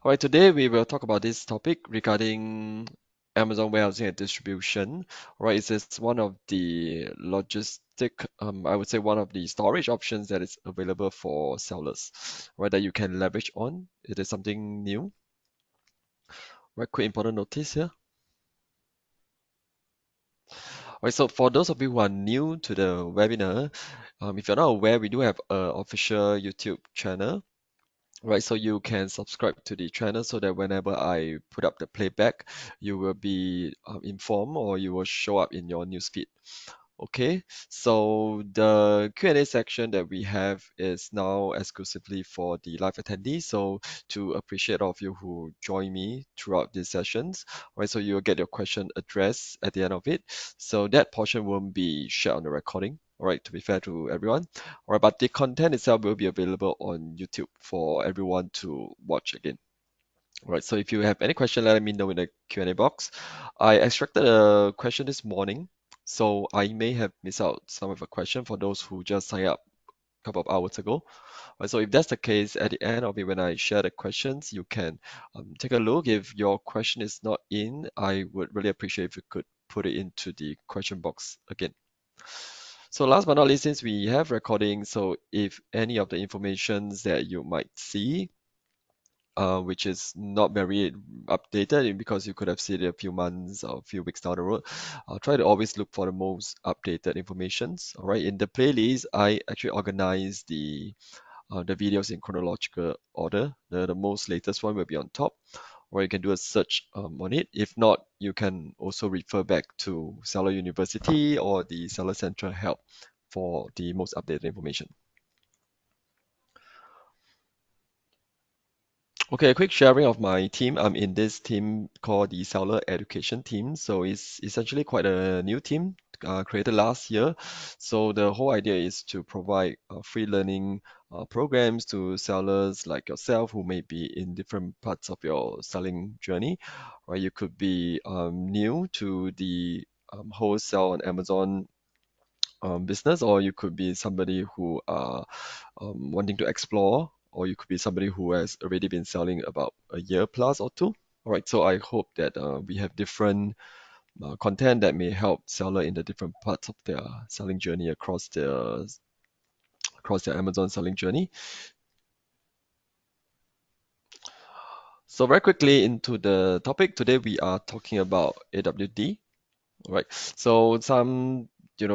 All right, today we will talk about this topic regarding Amazon warehousing and distribution. All right, it's one of the I would say one of the storage options that is available for sellers, right, that you can leverage on. It is something new. Right, quick important notice here. All right, so for those of you who are new to the webinar, if you're not aware, we do have an official YouTube channel. Right, so you can subscribe to the channel so that whenever I put up the playback, you will be informed or you will show up in your newsfeed. Okay, so the Q&A section that we have is now exclusively for the live attendees. So to appreciate all of you who join me throughout these sessions, right? So you'll get your question addressed at the end of it. So that portion won't be shared on the recording. All right, to be fair to everyone. All right, but the content itself will be available on YouTube for everyone to watch again. All right, so if you have any question, let me know in the Q&A box. I extracted a question this morning, so I may have missed out some of the question for those who just signed up a couple of hours ago. All right, so if that's the case, at the end of it, when I share the questions, you can take a look. If your question is not in, I would really appreciate if you could put it into the question box again. So last but not least, since we have recording, so if any of the informations that you might see which is not very updated because you could have seen it a few months or a few weeks down the road. I'll try to always look for the most updated informations. All right, in the playlist, I actually organize the videos in chronological order. The most latest one will be on top, or you can do a search on it. If not, you can also refer back to Seller University or the Seller Central Help for the most updated information. Okay, a quick sharing of my team. I'm in this team called the Seller Education team. So it's essentially quite a new team created last year. So the whole idea is to provide free learning programs to sellers like yourself who may be in different parts of your selling journey. Or you could be new to the wholesale on Amazon business, or you could be somebody who are wanting to explore, or you could be somebody who has already been selling about a year plus or two. All right, so I hope that we have different content that may help seller in the different parts of their selling journey across their Amazon selling journey. So very quickly into the topic today, we are talking about AWD. Right. So some,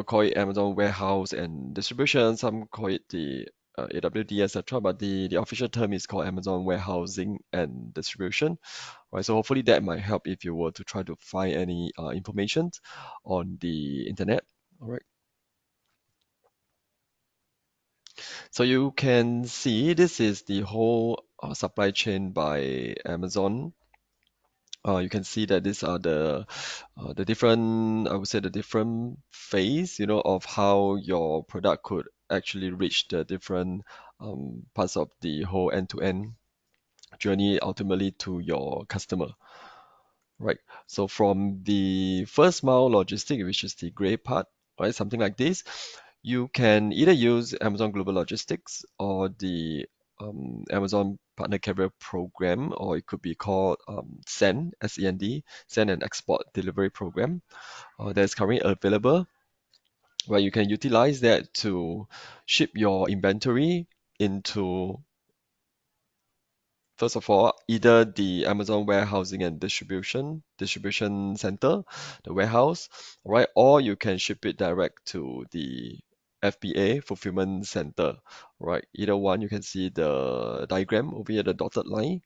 call it Amazon warehouse and distribution. Some call it the AWD, etc. But the official term is called Amazon warehousing and distribution. Right. So hopefully that might help if you were to try to find any information on the internet. All right. So you can see this is the whole supply chain by Amazon. You can see that these are the different, I would say, the different phase, of how your product could actually reach the different parts of the whole end-to-end journey ultimately to your customer, right? So from the first mile logistic, which is the gray part, right, something like this, you can either use Amazon Global Logistics or the Amazon Partner Carrier Program, or it could be called SEND, S-E-N-D, Send and Export Delivery Program, that is currently available, where you can utilize that to ship your inventory into, first of all, either the Amazon warehousing and distribution center, the warehouse, right? Or you can ship it direct to the FBA fulfillment center, right? Either one, you can see the diagram over here, the dotted line,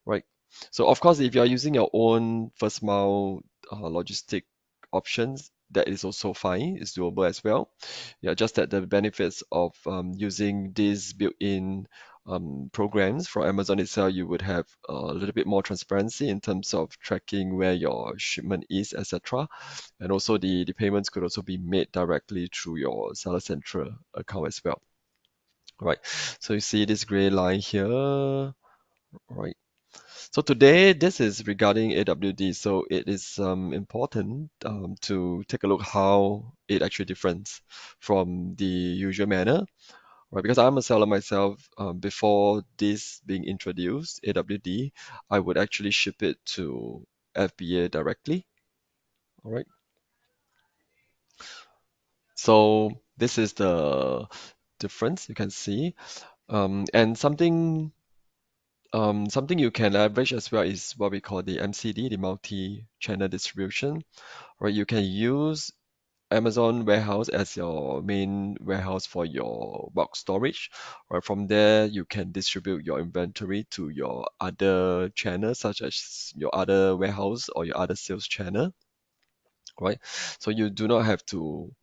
right? So of course, if you are using your own first mile logistic options, that is also fine. It's doable as well. Yeah, just that the benefits of using these built-in programs from Amazon itself, you would have a little bit more transparency in terms of tracking where your shipment is, etc. And also the payments could also be made directly through your Seller Central account as well. Right. So you see this gray line here, right? So today, this is regarding AWD. So it is important to take a look how it actually differs from the usual manner right? Because I'm a seller myself, before this being introduced, AWD, I would actually ship it to FBA directly, all right? So this is the difference you can see. And something you can leverage as well is what we call the MCD, the multi-channel distribution, right? You can use Amazon warehouse as your main warehouse for your bulk storage. Right, from there, you can distribute your inventory to your other channels, such as your other warehouse or your other sales channel, right? So you do not have to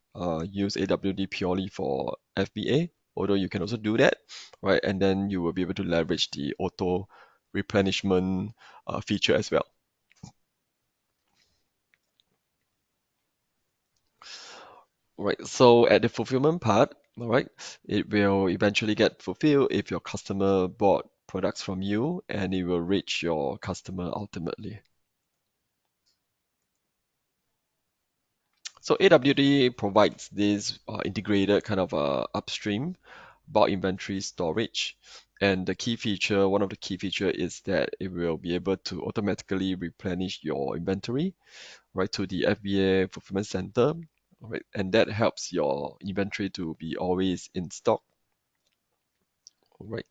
use AWD purely for FBA, although you can also do that, right? And then you will be able to leverage the auto replenishment feature as well. Right, so at the fulfillment part, all right, it will eventually get fulfilled if your customer bought products from you and it will reach your customer ultimately. So AWD provides this integrated kind of upstream bulk inventory storage. And the key feature, one of the key feature is that it will be able to automatically replenish your inventory right to the FBA fulfillment center, right? And that helps your inventory to be always in stock. Right.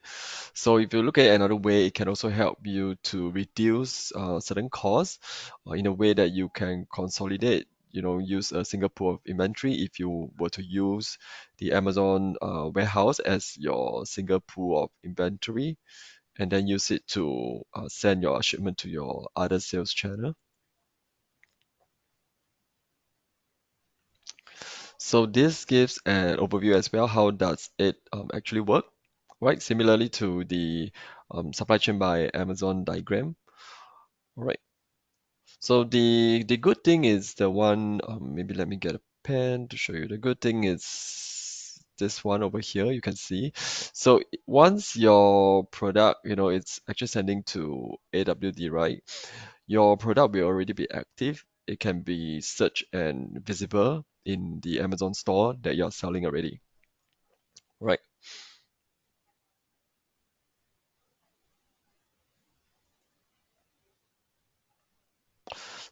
So if you look at it another way, it can also help you to reduce certain costs in a way that you can consolidate, use a single pool of inventory if you were to use the Amazon warehouse as your single pool of inventory and then use it to send your shipment to your other sales channel. So this gives an overview as well. How does it actually work? Right, similarly to the supply chain by Amazon diagram. All right. So the good thing is the one, maybe let me get a pen to show you. The good thing is this one over here, you can see. So once your product, it's actually sending to AWD, right? Your product will already be active. It can be searched and visible in the Amazon store that you're selling already, right?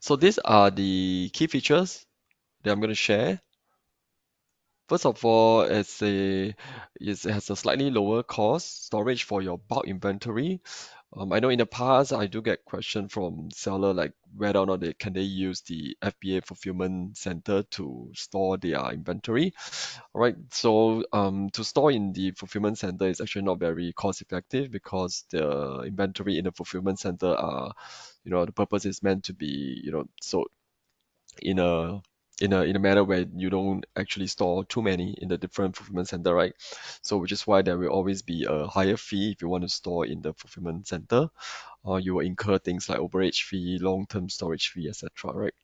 So these are the key features that I'm going to share. First of all, it has a slightly lower cost storage for your bulk inventory. I know in the past I do get question from seller like whether or not they use the FBA fulfillment center to store their inventory. All right, so to store in the fulfillment center is actually not very cost effective because the inventory in the fulfillment center the purpose is meant to be, sold in a manner where you don't actually store too many in the different fulfillment center, right? So which is why there will always be a higher fee if you want to store in the fulfillment center, or you will incur things like overage fee, long-term storage fee, etc. Right?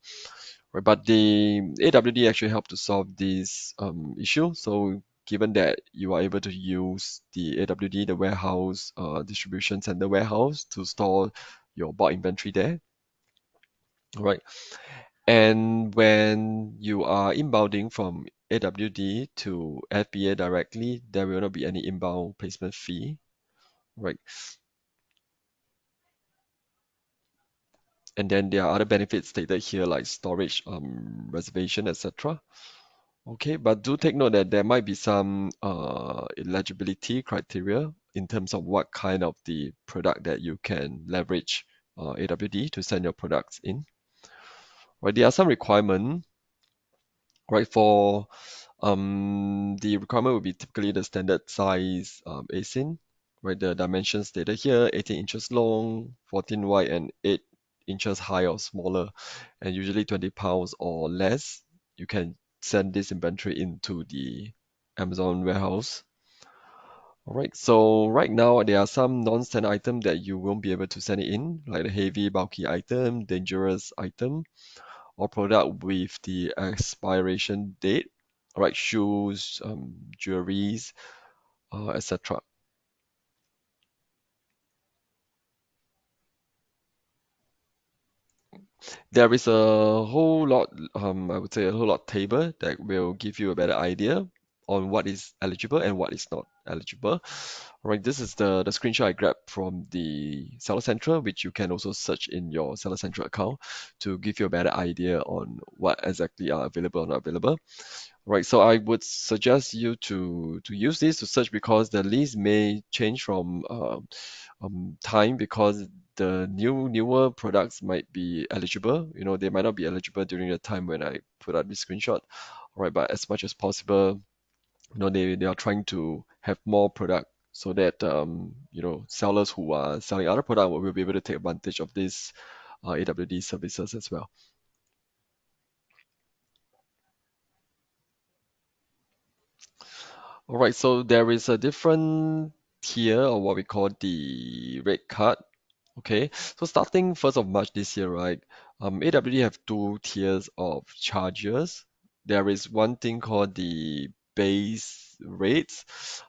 Right. But the AWD actually helped to solve this issue. So given that you are able to use the AWD, the warehouse distribution center warehouse to store your bulk inventory there, right? And when you are inbounding from AWD to FBA directly, there will not be any inbound placement fee, right? And then there are other benefits stated here like storage, reservation, etc. Okay, but do take note that there might be some eligibility criteria in terms of what kind of the product that you can leverage AWD to send your products in. Right, there are some requirements. Right, for the requirement will be typically the standard size ASIN, right? The dimensions stated here, 18 inches long, 14 wide, and 8 inches high or smaller, and usually 20 pounds or less. You can send this inventory into the Amazon warehouse. All right, so right now there are some non-standard items that you won't be able to send it in, like the heavy, bulky item, dangerous item, or product with the expiration date, right? Shoes, jewelries, etc. There is a whole lot, I would say a whole lot table that will give you a better idea on what is eligible and what is not eligible. Right, this is the screenshot I grabbed from the Seller Central, which you can also search in your Seller Central account to give you a better idea on what exactly are available or not available. Right, so I would suggest you to use this to search because the list may change from time because the newer products might be eligible. You know, they might not be eligible during the time when I put out this screenshot. Right, but as much as possible, you know, they are trying to have more product so that you know, sellers who are selling other product will be able to take advantage of these AWD services as well. All right, so there is a different tier or what we call the rate card. Okay, so starting 1st of March this year, right, AWD have two tiers of charges. There is one thing called the base rates,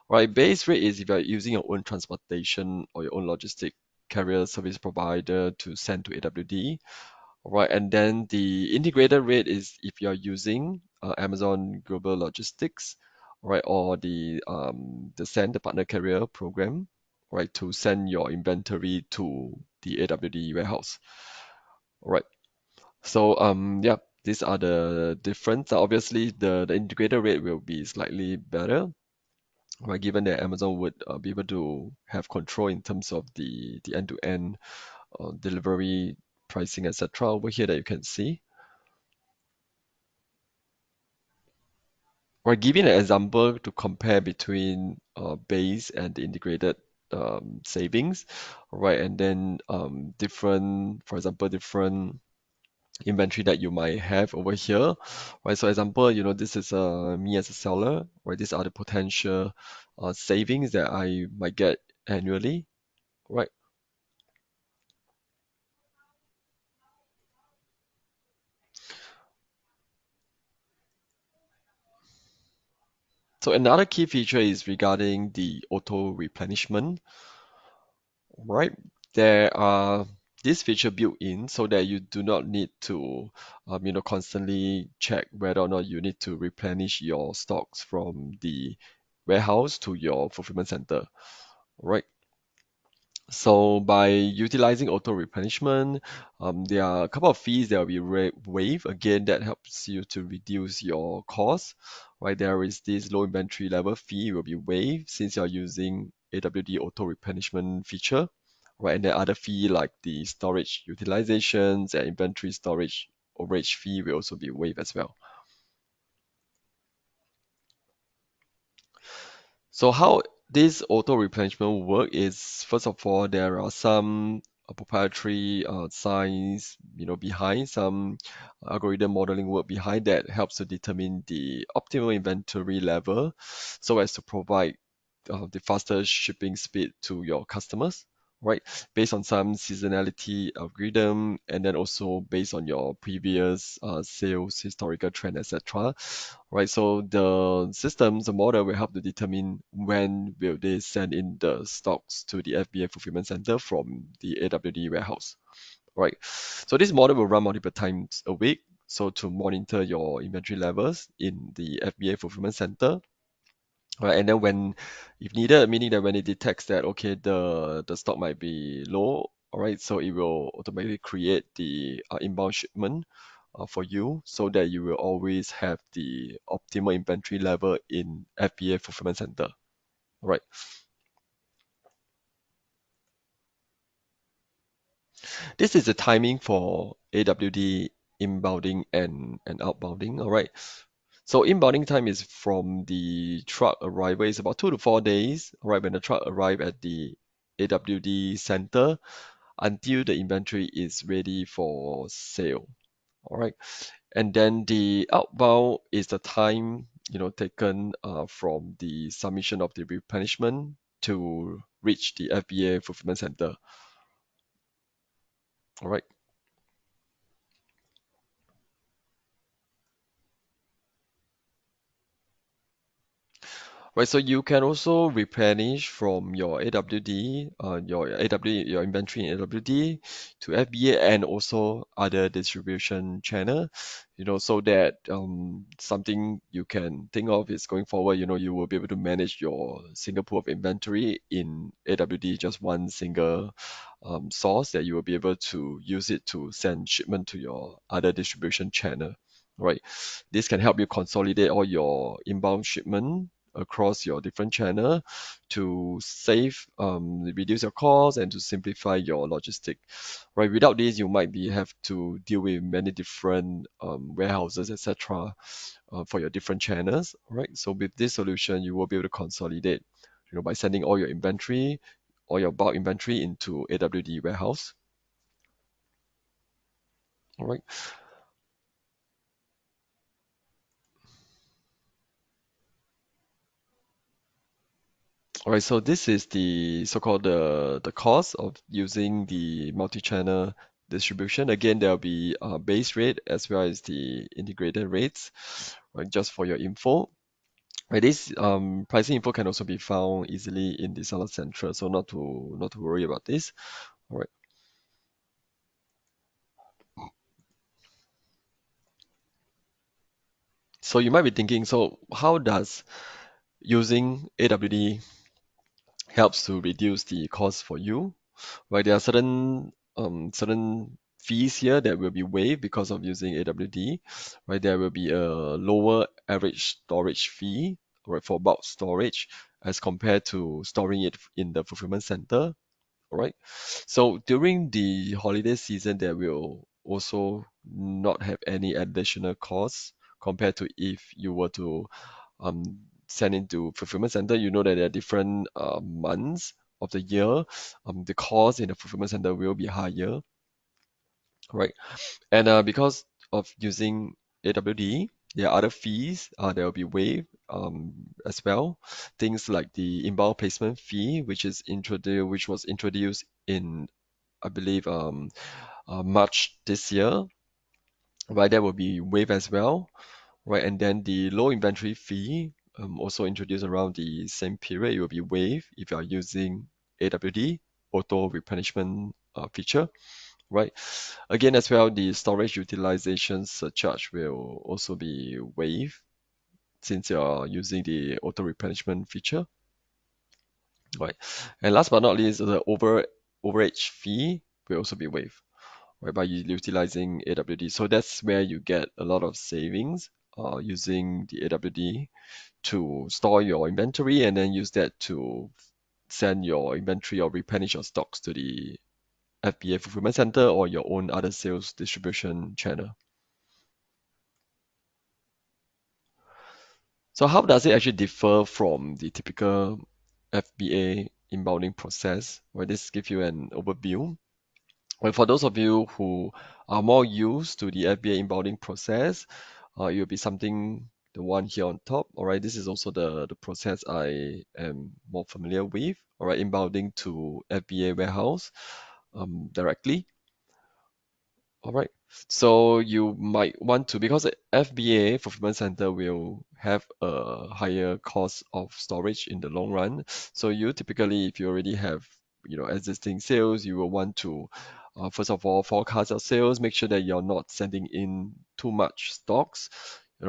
right? Base rate is if you're using your own transportation or your own logistic carrier service provider to send to AWD, right? And then the integrated rate is if you're using Amazon Global Logistics, right, or the send the partner carrier program, right, to send your inventory to the AWD warehouse, right? So yeah, these are the difference. Obviously, the integrated rate will be slightly better, right? Given that Amazon would be able to have control in terms of the end-to-end delivery pricing, etc. Over here that you can see. Or giving an example to compare between base and the integrated savings, right? And then different, for example, different inventory that you might have over here, right? So example, you know, this is me as a seller, right? These are the potential savings that I might get annually, right? So another key feature is regarding the auto replenishment. Right? There are this feature built in so that you do not need to, you know, constantly check whether or not you need to replenish your stocks from the warehouse to your fulfillment center. Right? So by utilizing auto replenishment, there are a couple of fees that will be waived. Again, that helps you to reduce your cost, right? There is this low inventory level fee will be waived since you're using AWD auto replenishment feature, right? And the other fee like the storage utilizations and inventory storage overage fee will also be waived as well. So how this auto replenishment work is, first of all, there are some proprietary science, you know, behind some algorithm modeling work behind that helps to determine the optimal inventory level so as to provide the faster shipping speed to your customers, right? Based on some seasonality algorithm, and then also based on your previous sales historical trend, etc. Right? So the systems, the model will help to determine when will they send in the stocks to the FBA fulfillment center from the AWD warehouse, right? So this model will run multiple times a week. So to monitor your inventory levels in the FBA fulfillment center, right? And then when, if needed, meaning that when it detects that, okay, the stock might be low, all right, so it will automatically create the inbound shipment for you so that you will always have the optimal inventory level in FBA fulfillment center, right? This is the timing for AWD inbounding and outbounding, all right? So inbounding time is from the truck arrival. It's about 2 to 4 days, right, when the truck arrive at the AWD center until the inventory is ready for sale. All right. And then the outbound is the time, you know, taken from the submission of the replenishment to reach the FBA fulfillment center. All right. Right, so you can also replenish from your AWD, your inventory in AWD to FBA and also other distribution channel, so that something you can think of is going forward, you will be able to manage your single pool of inventory in AWD, just one single source that you will be able to use it to send shipment to your other distribution channel, right? This can help you consolidate all your inbound shipment across your different channel to reduce your costs and to simplify your logistic. Right, without this, you might be have to deal with many different warehouses, etc., for your different channels. Right, so with this solution, you will be able to consolidate, by sending all your inventory, all your bulk inventory into AWD warehouse. All right. All right, so this is the so-called the cost of using the multi-channel distribution. Again, there'll be a base rate as well as the integrated rates, right? Just for your info. Right, this pricing info can also be found easily in the Seller Central, so not to worry about this. All right. So you might be thinking, so how does using AWD helps to reduce the cost for you? Right, there are certain fees here that will be waived because of using AWD. Right, there will be a lower average storage fee, right, for bulk storage as compared to storing it in the fulfillment center. All right. So during the holiday season, there will also not have any additional costs compared to if you were to um, send into fulfillment center. You know that there are different months of the year. The cost in the fulfillment center will be higher, right? And because of using AWD, there are other fees that will be waived as well. Things like the inbound placement fee, which was introduced in, I believe, March this year, right? That will be waived as well, right? And then the low inventory fee, also introduced around the same period, it will be waived if you are using AWD auto replenishment feature, right? Again, as well, the storage utilization surcharge will also be waived since you're using the auto replenishment feature, right? And last but not least, the overage fee will also be waived, right, by utilizing AWD. So that's where you get a lot of savings using the AWD to store your inventory and then use that to send your inventory or replenish your stocks to the FBA fulfillment center or your own other sales distribution channel. So how does it actually differ from the typical FBA inbounding process? Well, this gives you an overview. Well, for those of you who are more used to the FBA inbounding process, it will be something, the one here on top. All right, this is also the process I am more familiar with. All right, inbounding to FBA warehouse directly. All right. So you might want to, because FBA fulfillment center will have a higher cost of storage in the long run. So you typically, if you already have, existing sales, you will want to, first of all, forecast your sales, make sure that you're not sending in too much stocks,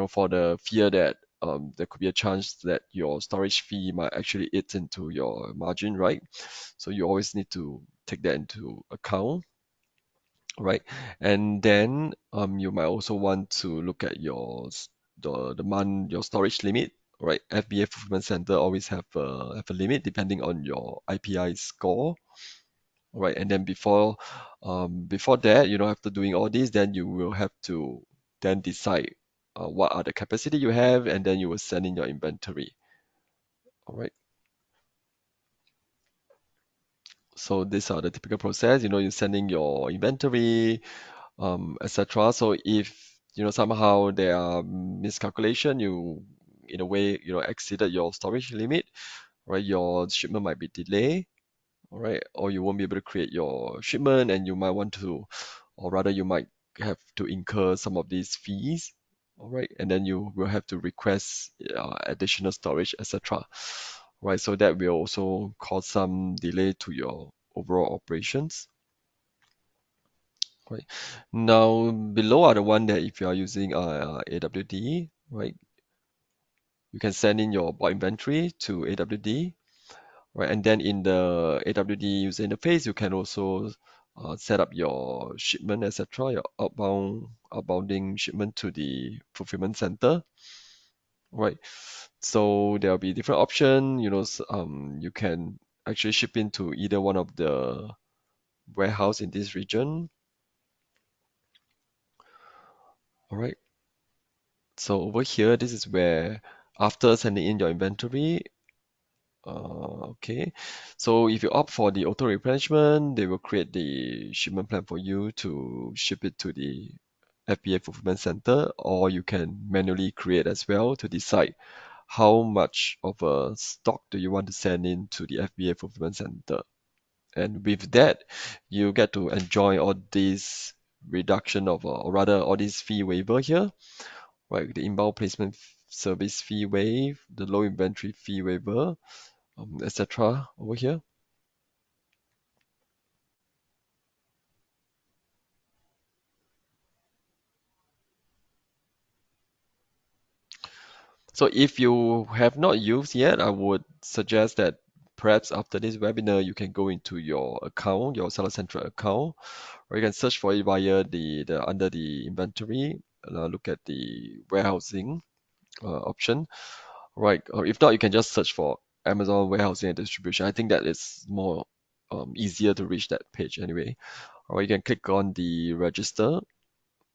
for the fear that there could be a chance that your storage fee might actually eat into your margin, right? So you always need to take that into account, right? And then you might also want to look at your storage limit, right? FBA Fulfillment Center always have a limit depending on your IPI score, right? And then before that, after doing all this, then you will have to then decide what are the capacity you have, and then you will send in your inventory, all right? So these are the typical process. You're sending your inventory, etc. So if somehow there are miscalculation, you in a way exceeded your storage limit, right? Your shipment might be delayed, all right, or you won't be able to create your shipment, and you might want to, or rather, you might have to incur some of these fees, all right, and then you will have to request additional storage, etc. Right, so that will also cause some delay to your overall operations. Right. Now, below are the one that if you are using AWD, right, you can send in your bought inventory to AWD, right, and then in the AWD user interface, you can also set up your shipment, etc., your outbounding shipment to the fulfillment center, right? So there'll be different option, you can actually ship into either one of the warehouse in this region, all right? So over here, this is where after sending in your inventory, okay. So if you opt for the auto replenishment, they will create the shipment plan for you to ship it to the FBA fulfillment center, or you can manually create as well to decide how much of a stock do you want to send in to the FBA fulfillment center. And with that, you get to enjoy all these reduction of, or rather all these fee waiver here, right? The inbound placement service fee waive, the low inventory fee waiver, etc. over here. So if you have not used yet, I would suggest that perhaps after this webinar, you can go into your account, your Seller Central account, or you can search for it via the under the inventory, look at the warehousing option, right? Or if not, you can just search for Amazon warehousing and distribution. I think that is more easier to reach that page anyway. Or you can click on the register,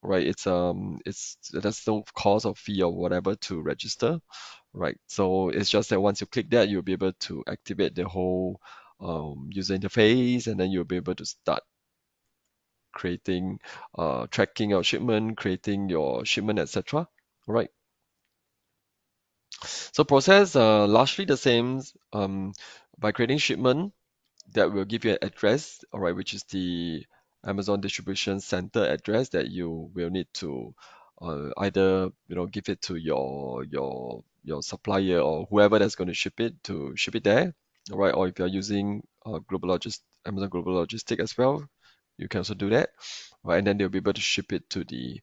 right? It's there's no cost or fee or whatever to register, right? So it's just that once you click that, you'll be able to activate the whole user interface, and then you'll be able to start creating, tracking your shipment, creating your shipment, etc. Right? So process largely the same by creating shipment that will give you an address, all right, which is the Amazon distribution center address that you will need to either give it to your supplier or whoever that's going to ship it to ship it there, all right, or if you're using Amazon Global Logistic as well, you can also do that, right, and then they'll be able to ship it to the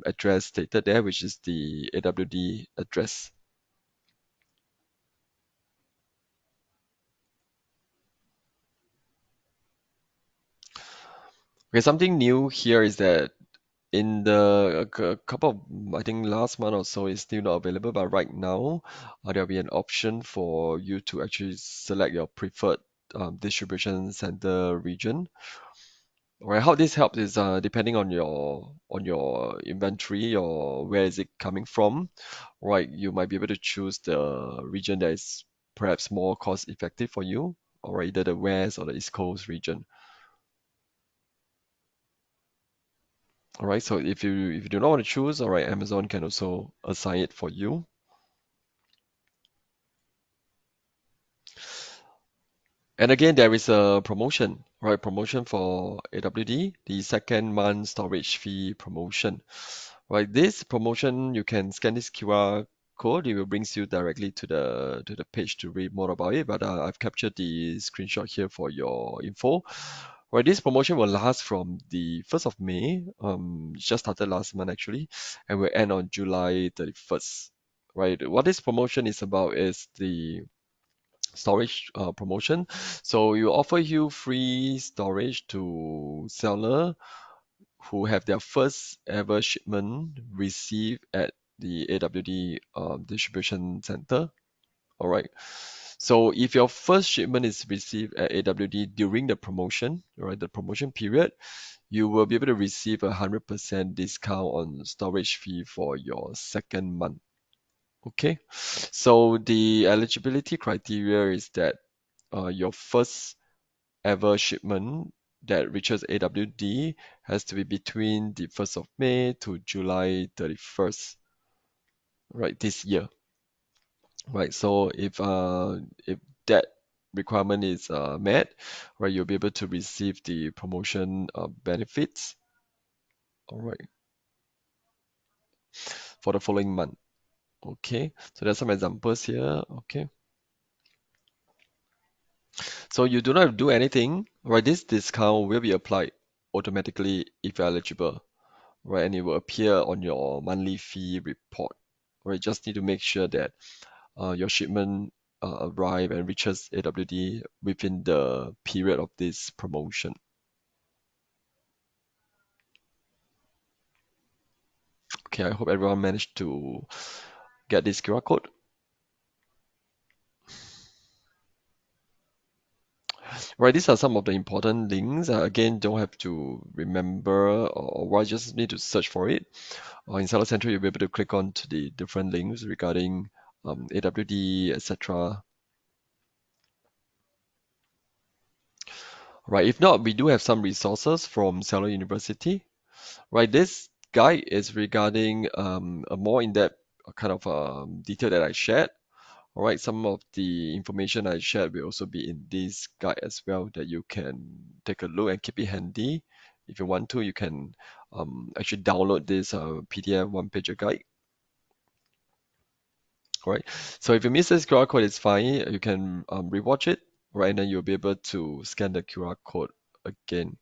address stated there, which is the AWD address. Okay, something new here is that in the couple of, I think last month or so, is still not available, but right now there'll be an option for you to actually select your preferred distribution center region. Right, how this helps is depending on your inventory or where is it coming from, right? You might be able to choose the region that is perhaps more cost effective for you, or either the West or the East Coast region. All right, so if you do not want to choose, all right, Amazon can also assign it for you. And again, there is a promotion, right? Promotion for AWD, the second month storage fee promotion. Right, this promotion, you can scan this QR code, it will brings you directly to the page to read more about it. But I've captured the screenshot here for your info. Right, this promotion will last from the 1st of May. It just started last month actually, and will end on July 31st. Right, what this promotion is about is the storage promotion. So you offer you free storage to seller who have their first ever shipment received at the AWD distribution center. All right. So if your first shipment is received at AWD during the promotion, all right, the promotion period, you will be able to receive 100% discount on storage fee for your second month. Okay. So the eligibility criteria is that your first ever shipment that reaches AWD has to be between the 1st of May to July 31st, right, this year. Right, so if that requirement is met, right, you'll be able to receive the promotion benefits. All right. for the following month. Okay, so there's some examples here. Okay, so you do not do anything, right? This discount will be applied automatically if you're eligible, right? And it will appear on your monthly fee report, right? Just need to make sure that your shipment arrive and reaches AWD within the period of this promotion. Okay, I hope everyone managed to get this QR code. Right, these are some of the important links. Again, don't have to remember or just need to search for it. In Seller Central, you'll be able to click on to the different links regarding AWD, etc. Right, if not, we do have some resources from Seller University. Right, this guide is regarding a more in-depth kind of detail that I shared. All right, some of the information I shared will also be in this guide as well that you can take a look and keep it handy. If you want to, you can actually download this PDF one-pager guide. All right, so if you miss this QR code, it's fine. You can rewatch it, right, and then you'll be able to scan the QR code again.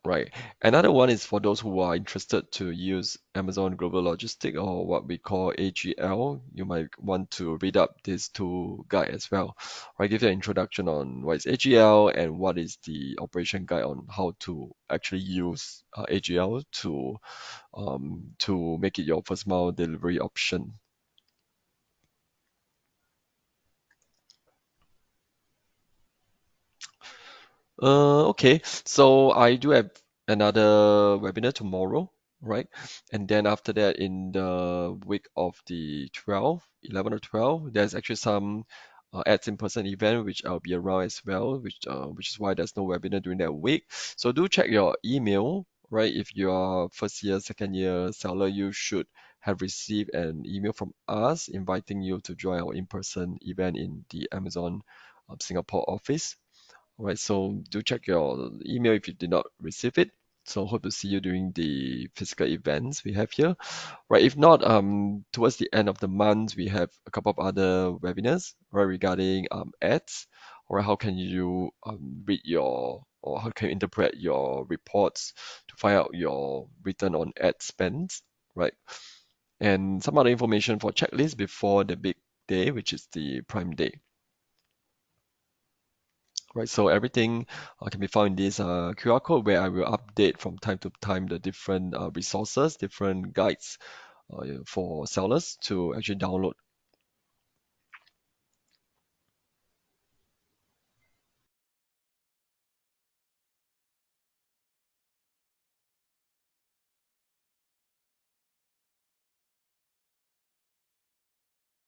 Right. Another one is for those who are interested to use Amazon Global Logistics or what we call AGL. You might want to read up these two guide as well. Right, give you an introduction on what is AGL and what is the operation guide on how to actually use AGL to make it your first mile delivery option. Okay, so I do have another webinar tomorrow, right? And then after that, in the week of the 12th, 11 or 12, there's actually some ads in person event which I'll be around as well, which is why there's no webinar during that week. So do check your email, right? If you are first year, second year seller, you should have received an email from us inviting you to join our in-person event in the Amazon Singapore office. All right, so do check your email if you did not receive it. So hope to see you during the physical events we have here. Right, if not, towards the end of the month, we have a couple of other webinars, right, regarding ads, or how can you read your, or how can you interpret your reports to find out your return on ad spends, right? And some other information for checklist before the big day, which is the Prime Day. Right, so everything can be found in this QR code where I will update from time to time the different resources, different guides for sellers to actually download